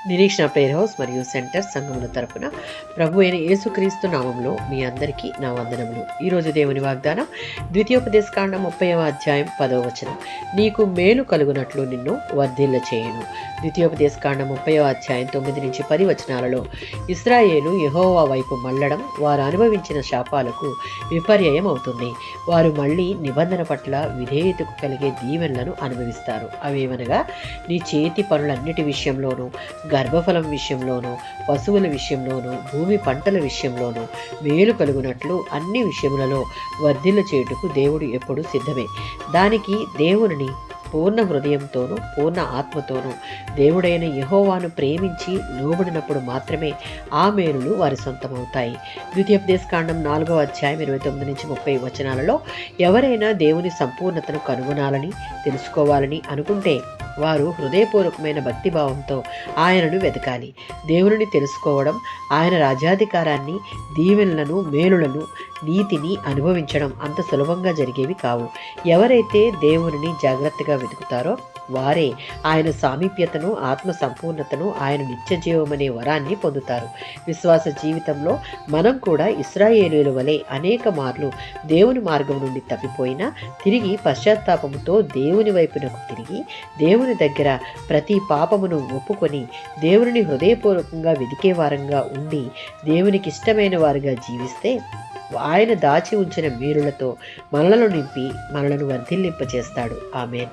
నిరీక్షణ prayer house మరియు centre సంఘముల తరపున ప్రభు అయిన యేసుక్రీస్తు నామంలో మీ అందరికీ నా వందనములు. ఈరోజు దేవుని వాగ్దానం ద్వితీయోపదేశకాండం 30వ అధ్యాయం 10వ వచనం. నీకు మేలు కలుగునట్లు నిన్ను వర్ధిల్ల చేయును. ద్వితీయోపదేశకాండం 30వ అధ్యాయం 9 నుంచి 10 వచనాలలో ఇశ్రాయేలు యెహోవా వైపు మళ్ళడం వారు అనుభవించిన శాపాలకు విపర్యయం అవుతుంది. వారు మళ్ళీ నిబంధన పట్ల విధేయతకు కలిగే దీవెనలను అనుభవిస్తారు. అవేమనగా నీ చేతి పనులన్నిటి విషయంలోనూ, గర్భఫలం విషయంలోనూ, పశువుల విషయంలోనూ, భూమి పంటల విషయంలోనూ మేలు కలుగునట్లు అన్ని విషయములలో వర్ధిల్ల చేయుటకు దేవుడు ఎప్పుడు సిద్ధమే. దానికి దేవునిని పూర్ణ హృదయంతోనూ పూర్ణ ఆత్మతోనూ దేవుడైన యెహోవాను ప్రేమించి లోబడినప్పుడు మాత్రమే ఆ మేలులు వారి సొంతమవుతాయి. ద్వితీయోపదేశకాండం 4వ అధ్యాయం 29 నుంచి 30 వచనాలలో ఎవరైనా దేవుని సంపూర్ణతను కనుగొనాలని తెలుసుకోవాలని అనుకుంటే వారు హృదయపూర్వకమైన భక్తిభావంతో ఆయనను వెతకాలి. దేవుని తెలుసుకోవడం, ఆయన రాజ్యాధికారాన్ని, దీవెనలను, మేలులను, నీతిని అనుభవించడం అంత సులభంగా జరిగేవి కావు. ఎవరైతే దేవుని జాగ్రత్తగా వెతుకుతారో వారే ఆయన సామీప్యతను, ఆత్మ సంపూర్ణతను, ఆయన నిత్య జీవమనే వరాన్ని పొందుతారు. విశ్వాస జీవితంలో మనం కూడా ఇశ్రాయేలీయుల వలె అనేక మార్లు దేవుని మార్గం నుండి తప్పిపోయినా తిరిగి పశ్చాత్తాపముతో దేవుని వైపునకు తిరిగి దేవుని దగ్గర ప్రతి పాపమును ఒప్పుకొని దేవుని హృదయపూర్వకంగా వెదికే వారంగా ఉండి దేవునికి ఇష్టమైన వారుగా జీవిస్తే ఆయన దాచి ఉంచిన మేలులతో మనలను నింపి మనలను వర్ధిల్లింపచేస్తాడు. ఆమేన్.